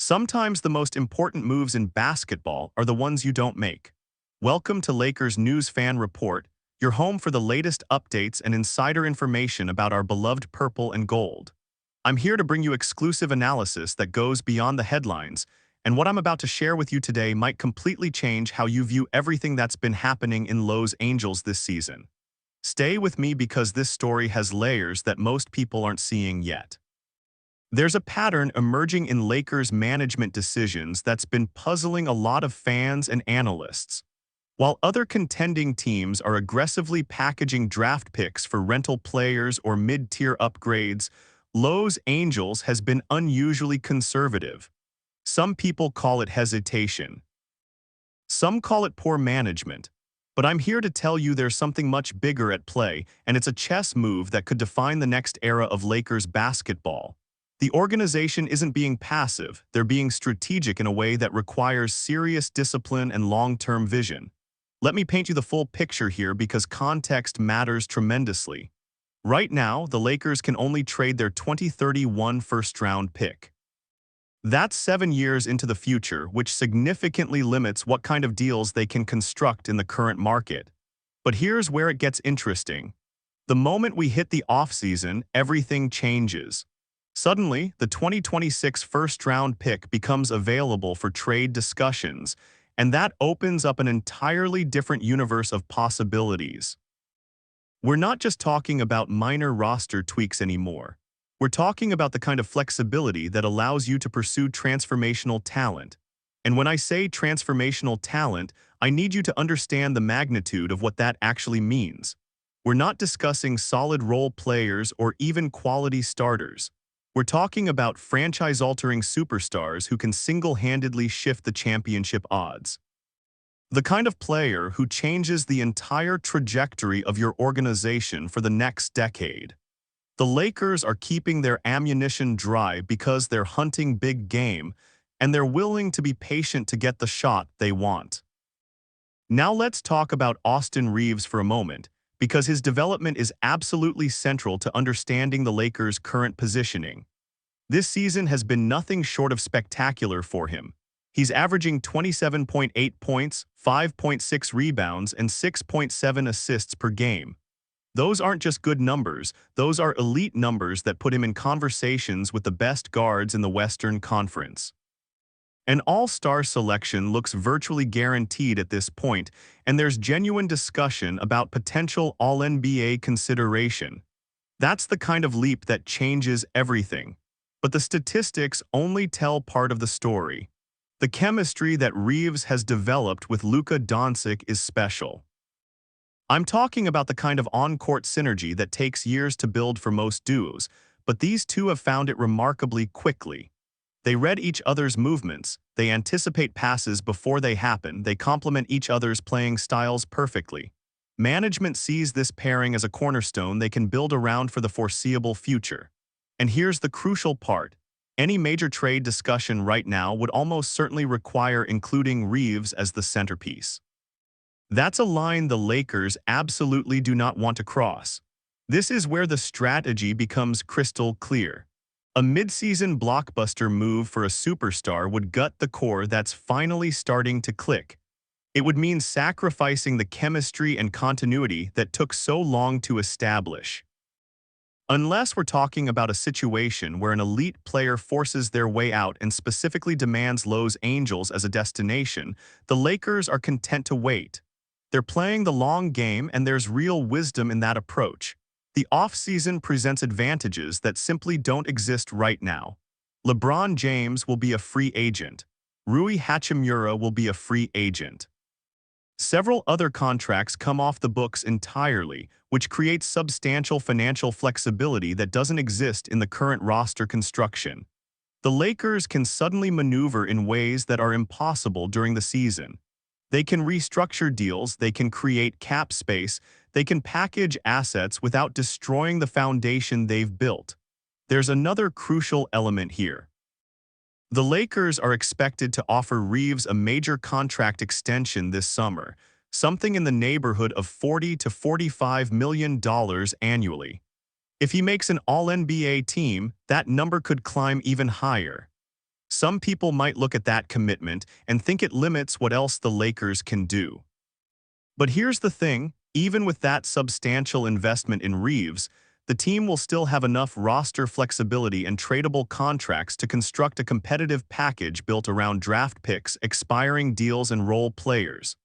Sometimes the most important moves in basketball are the ones you don't make. Welcome to Lakers News Fan Report, your home for the latest updates and insider information about our beloved purple and gold. I'm here to bring you exclusive analysis that goes beyond the headlines, and what I'm about to share with you today might completely change how you view everything that's been happening in Los Angeles this season. Stay with me because this story has layers that most people aren't seeing yet. There's a pattern emerging in Lakers management decisions that's been puzzling a lot of fans and analysts. While other contending teams are aggressively packaging draft picks for rental players or mid-tier upgrades, Los Angeles has been unusually conservative. Some people call it hesitation. Some call it poor management. But I'm here to tell you there's something much bigger at play, and it's a chess move that could define the next era of Lakers basketball. The organization isn't being passive, they're being strategic in a way that requires serious discipline and long-term vision. Let me paint you the full picture here because context matters tremendously. Right now, the Lakers can only trade their 2031 first-round pick. That's 7 years into the future, which significantly limits what kind of deals they can construct in the current market. But here's where it gets interesting. The moment we hit the offseason, everything changes. Suddenly, the 2026 first-round pick becomes available for trade discussions, and that opens up an entirely different universe of possibilities. We're not just talking about minor roster tweaks anymore. We're talking about the kind of flexibility that allows you to pursue transformational talent. And when I say transformational talent, I need you to understand the magnitude of what that actually means. We're not discussing solid role players or even quality starters. We're talking about franchise-altering superstars who can single-handedly shift the championship odds. The kind of player who changes the entire trajectory of your organization for the next decade. The Lakers are keeping their ammunition dry because they're hunting big game, and they're willing to be patient to get the shot they want. Now let's talk about Austin Reeves for a moment, because his development is absolutely central to understanding the Lakers' current positioning. This season has been nothing short of spectacular for him. He's averaging 27.8 points, 5.6 rebounds, and 6.7 assists per game. Those aren't just good numbers, those are elite numbers that put him in conversations with the best guards in the Western Conference. An all-star selection looks virtually guaranteed at this point, and there's genuine discussion about potential All-NBA consideration. That's the kind of leap that changes everything. But the statistics only tell part of the story. The chemistry that Reeves has developed with Luka Doncic is special. I'm talking about the kind of on-court synergy that takes years to build for most duos, but these two have found it remarkably quickly. They read each other's movements, they anticipate passes before they happen, they complement each other's playing styles perfectly. Management sees this pairing as a cornerstone they can build around for the foreseeable future. And here's the crucial part. Any major trade discussion right now would almost certainly require including Reeves as the centerpiece. That's a line the Lakers absolutely do not want to cross. This is where the strategy becomes crystal clear. A mid-season blockbuster move for a superstar would gut the core that's finally starting to click. It would mean sacrificing the chemistry and continuity that took so long to establish. Unless we're talking about a situation where an elite player forces their way out and specifically demands Los Angeles as a destination, the Lakers are content to wait. They're playing the long game, and there's real wisdom in that approach. The offseason presents advantages that simply don't exist right now. LeBron James will be a free agent. Rui Hachimura will be a free agent. Several other contracts come off the books entirely, which creates substantial financial flexibility that doesn't exist in the current roster construction. The Lakers can suddenly maneuver in ways that are impossible during the season. They can restructure deals, they can create cap space, they can package assets without destroying the foundation they've built. There's another crucial element here. The Lakers are expected to offer Reeves a major contract extension this summer, something in the neighborhood of $40 to $45 million annually. If he makes an All-NBA team, that number could climb even higher. Some people might look at that commitment and think it limits what else the Lakers can do. But here's the thing, even with that substantial investment in Reeves, the team will still have enough roster flexibility and tradable contracts to construct a competitive package built around draft picks, expiring deals, and role players.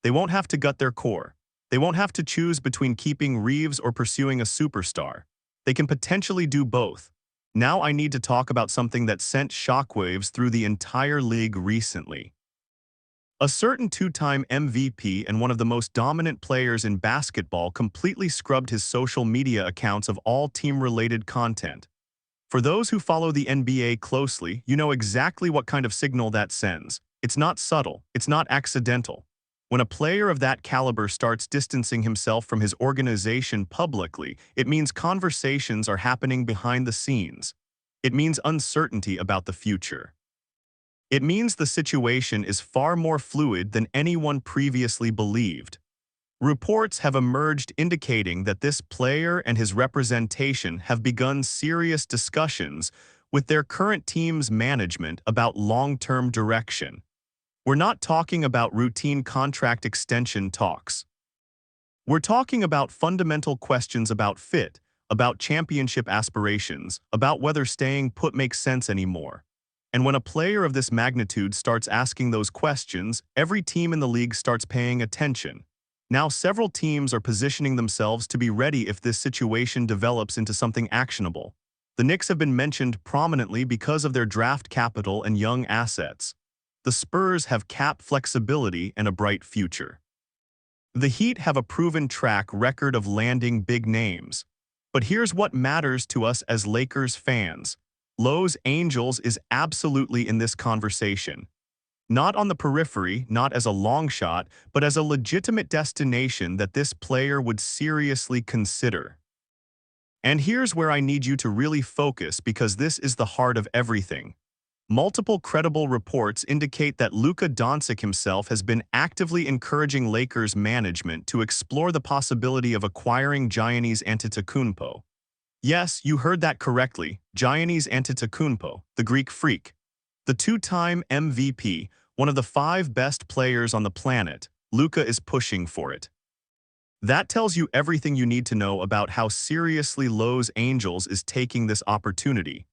They won't have to gut their core. They won't have to choose between keeping Reeves or pursuing a superstar. They can potentially do both. Now I need to talk about something that sent shockwaves through the entire league recently. A certain two-time MVP and one of the most dominant players in basketball completely scrubbed his social media accounts of all team-related content. For those who follow the NBA closely, you know exactly what kind of signal that sends. It's not subtle, it's not accidental. When a player of that caliber starts distancing himself from his organization publicly, it means conversations are happening behind the scenes. It means uncertainty about the future. It means the situation is far more fluid than anyone previously believed. Reports have emerged indicating that this player and his representation have begun serious discussions with their current team's management about long-term direction. We're not talking about routine contract extension talks. We're talking about fundamental questions about fit, about championship aspirations, about whether staying put makes sense anymore. And when a player of this magnitude starts asking those questions, every team in the league starts paying attention. Now, several teams are positioning themselves to be ready if this situation develops into something actionable. The Knicks have been mentioned prominently because of their draft capital and young assets. The Spurs have cap flexibility and a bright future. The Heat have a proven track record of landing big names. But here's what matters to us as Lakers fans. Los Angeles is absolutely in this conversation. Not on the periphery, not as a long shot, but as a legitimate destination that this player would seriously consider. And here's where I need you to really focus because this is the heart of everything. Multiple credible reports indicate that Luka Doncic himself has been actively encouraging Lakers management to explore the possibility of acquiring Giannis Antetokounmpo. Yes, you heard that correctly, Giannis Antetokounmpo, the Greek freak. The two-time MVP, one of the 5 best players on the planet, Luka is pushing for it. That tells you everything you need to know about how seriously Los Angeles is taking this opportunity.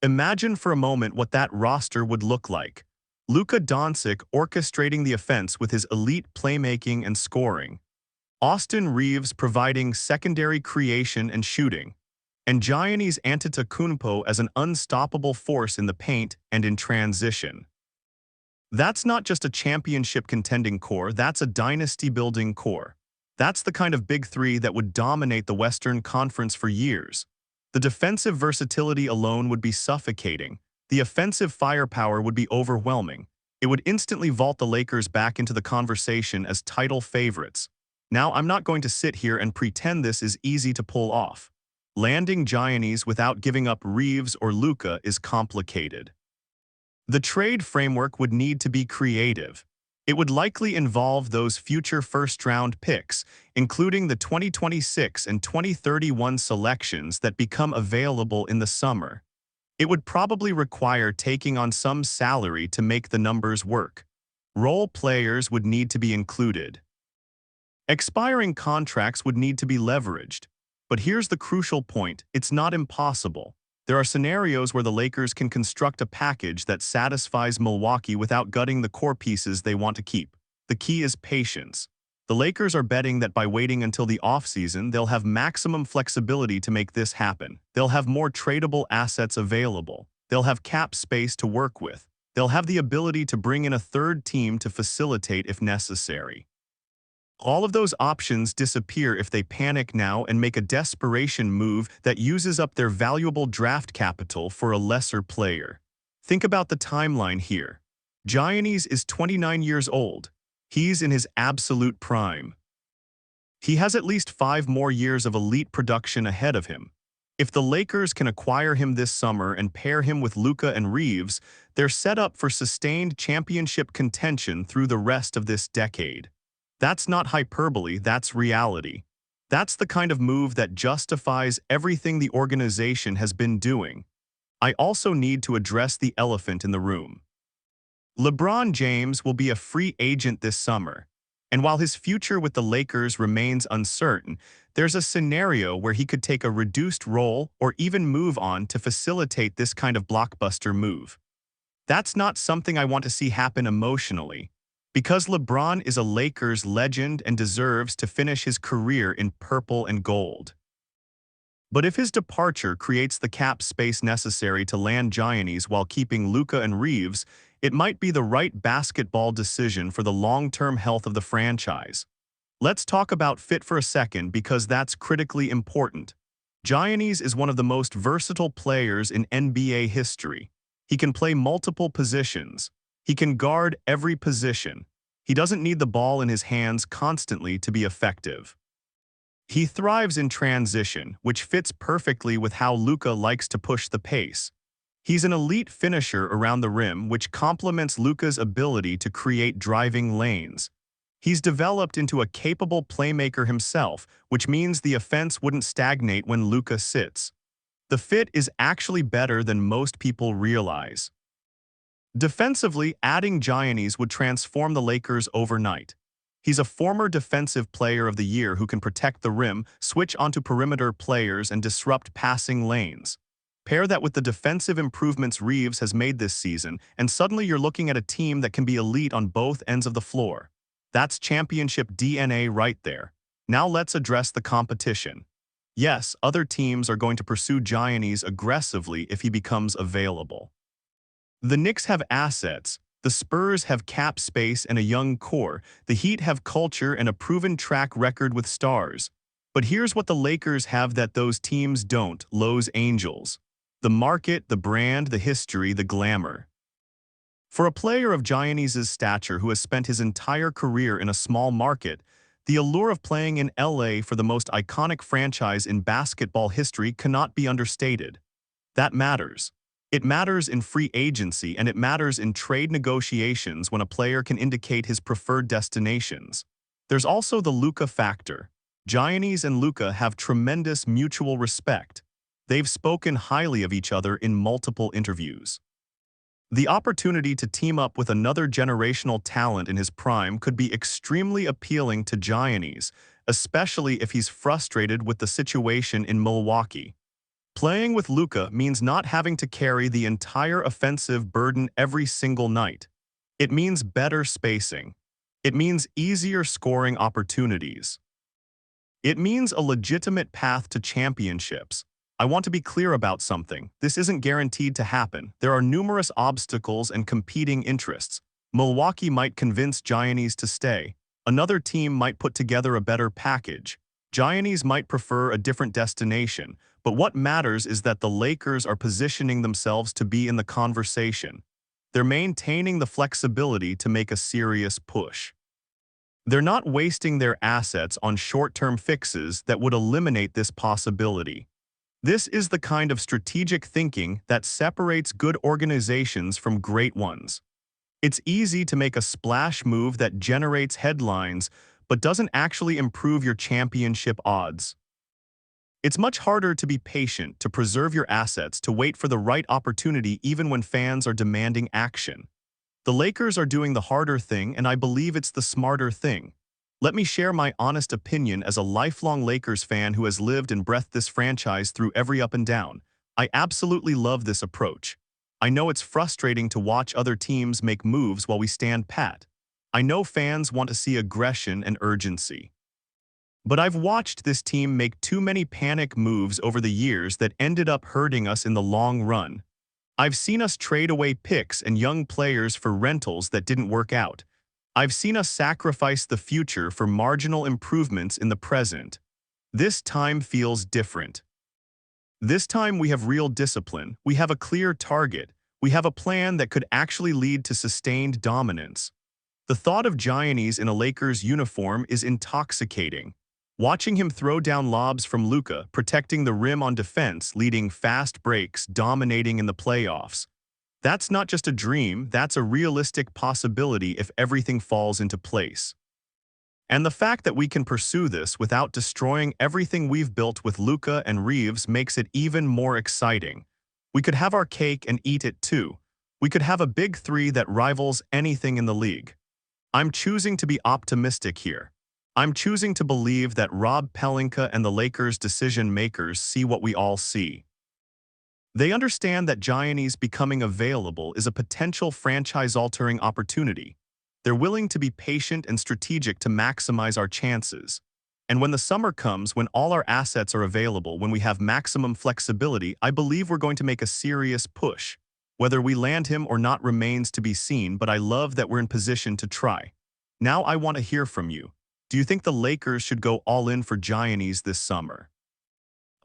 Imagine for a moment what that roster would look like. Luka Doncic orchestrating the offense with his elite playmaking and scoring. Austin Reeves providing secondary creation and shooting. And Giannis Antetokounmpo as an unstoppable force in the paint and in transition. That's not just a championship contending core, that's a dynasty-building core. That's the kind of big three that would dominate the Western Conference for years. The defensive versatility alone would be suffocating. The offensive firepower would be overwhelming. It would instantly vault the Lakers back into the conversation as title favorites. Now, I'm not going to sit here and pretend this is easy to pull off. Landing Giannis without giving up Reeves or Luka is complicated. The trade framework would need to be creative. It would likely involve those future first-round picks, including the 2026 and 2031 selections that become available in the summer. It would probably require taking on some salary to make the numbers work. Role players would need to be included. Expiring contracts would need to be leveraged. But here's the crucial point, it's not impossible. There are scenarios where the Lakers can construct a package that satisfies Milwaukee without gutting the core pieces they want to keep. The key is patience. The Lakers are betting that by waiting until the offseason, they'll have maximum flexibility to make this happen. They'll have more tradable assets available. They'll have cap space to work with. They'll have the ability to bring in a third team to facilitate if necessary. All of those options disappear if they panic now and make a desperation move that uses up their valuable draft capital for a lesser player. Think about the timeline here. Giannis is 29 years old. He's in his absolute prime. He has at least 5 more years of elite production ahead of him. If the Lakers can acquire him this summer and pair him with Luka and Reeves, they're set up for sustained championship contention through the rest of this decade. That's not hyperbole, that's reality. That's the kind of move that justifies everything the organization has been doing. I also need to address the elephant in the room. LeBron James will be a free agent this summer, and while his future with the Lakers remains uncertain, there's a scenario where he could take a reduced role or even move on to facilitate this kind of blockbuster move. That's not something I want to see happen emotionally, because LeBron is a Lakers legend and deserves to finish his career in purple and gold. But if his departure creates the cap space necessary to land Giannis while keeping Luka and Reeves, it might be the right basketball decision for the long-term health of the franchise. Let's talk about fit for a second because that's critically important. Giannis is one of the most versatile players in NBA history. He can play multiple positions. He can guard every position. He doesn't need the ball in his hands constantly to be effective. He thrives in transition, which fits perfectly with how Luka likes to push the pace. He's an elite finisher around the rim, which complements Luka's ability to create driving lanes. He's developed into a capable playmaker himself, which means the offense wouldn't stagnate when Luka sits. The fit is actually better than most people realize. Defensively, adding Giannis would transform the Lakers overnight. He's a former Defensive Player of the Year who can protect the rim, switch onto perimeter players, and disrupt passing lanes. Pair that with the defensive improvements Reeves has made this season, and suddenly you're looking at a team that can be elite on both ends of the floor. That's championship DNA right there. Now let's address the competition. Yes, other teams are going to pursue Giannis aggressively if he becomes available. The Knicks have assets, the Spurs have cap space and a young core, the Heat have culture and a proven track record with stars. But here's what the Lakers have that those teams don't: Los Angeles. The market, the brand, the history, the glamour. For a player of Giannis's stature who has spent his entire career in a small market, the allure of playing in LA for the most iconic franchise in basketball history cannot be understated. That matters. It matters in free agency and it matters in trade negotiations when a player can indicate his preferred destinations. There's also the Luka factor. Giannis and Luka have tremendous mutual respect. They've spoken highly of each other in multiple interviews. The opportunity to team up with another generational talent in his prime could be extremely appealing to Giannis, especially if he's frustrated with the situation in Milwaukee. Playing with Luka means not having to carry the entire offensive burden every single night. It means better spacing. It means easier scoring opportunities. It means a legitimate path to championships. I want to be clear about something. This isn't guaranteed to happen. There are numerous obstacles and competing interests. Milwaukee might convince Giannis to stay. Another team might put together a better package. Giannis might prefer a different destination. But what matters is that the Lakers are positioning themselves to be in the conversation. They're maintaining the flexibility to make a serious push. They're not wasting their assets on short-term fixes that would eliminate this possibility. This is the kind of strategic thinking that separates good organizations from great ones. It's easy to make a splash move that generates headlines but doesn't actually improve your championship odds. It's much harder to be patient, to preserve your assets, to wait for the right opportunity even when fans are demanding action. The Lakers are doing the harder thing, and I believe it's the smarter thing. Let me share my honest opinion as a lifelong Lakers fan who has lived and breathed this franchise through every up and down. I absolutely love this approach. I know it's frustrating to watch other teams make moves while we stand pat. I know fans want to see aggression and urgency. But I've watched this team make too many panic moves over the years that ended up hurting us in the long run. I've seen us trade away picks and young players for rentals that didn't work out. I've seen us sacrifice the future for marginal improvements in the present. This time feels different. This time we have real discipline, we have a clear target, we have a plan that could actually lead to sustained dominance. The thought of Giannis in a Lakers uniform is intoxicating. Watching him throw down lobs from Luka, protecting the rim on defense, leading fast breaks, dominating in the playoffs. That's not just a dream, that's a realistic possibility if everything falls into place. And the fact that we can pursue this without destroying everything we've built with Luka and Reeves makes it even more exciting. We could have our cake and eat it too. We could have a big three that rivals anything in the league. I'm choosing to be optimistic here. I'm choosing to believe that Rob Pelinka and the Lakers' decision-makers see what we all see. They understand that Giannis becoming available is a potential franchise-altering opportunity. They're willing to be patient and strategic to maximize our chances. And when the summer comes, when all our assets are available, when we have maximum flexibility, I believe we're going to make a serious push. Whether we land him or not remains to be seen, but I love that we're in position to try. Now I want to hear from you. Do you think the Lakers should go all in for Giannis this summer?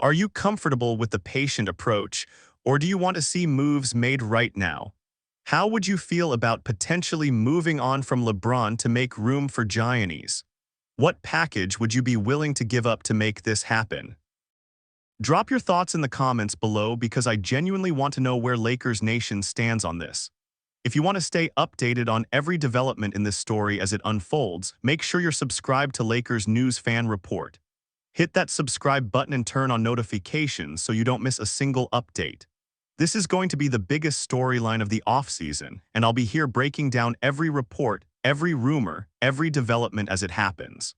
Are you comfortable with the patient approach, or do you want to see moves made right now? How would you feel about potentially moving on from LeBron to make room for Giannis? What package would you be willing to give up to make this happen? Drop your thoughts in the comments below because I genuinely want to know where Lakers Nation stands on this. If you want to stay updated on every development in this story as it unfolds, make sure you're subscribed to Lakers News Fan Report. Hit that subscribe button and turn on notifications so you don't miss a single update. This is going to be the biggest storyline of the offseason, and I'll be here breaking down every report, every rumor, every development as it happens.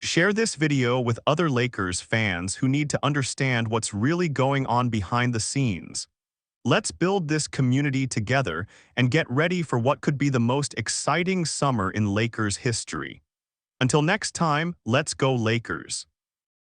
Share this video with other Lakers fans who need to understand what's really going on behind the scenes. Let's build this community together and get ready for what could be the most exciting summer in Lakers history. Until next time, let's go Lakers.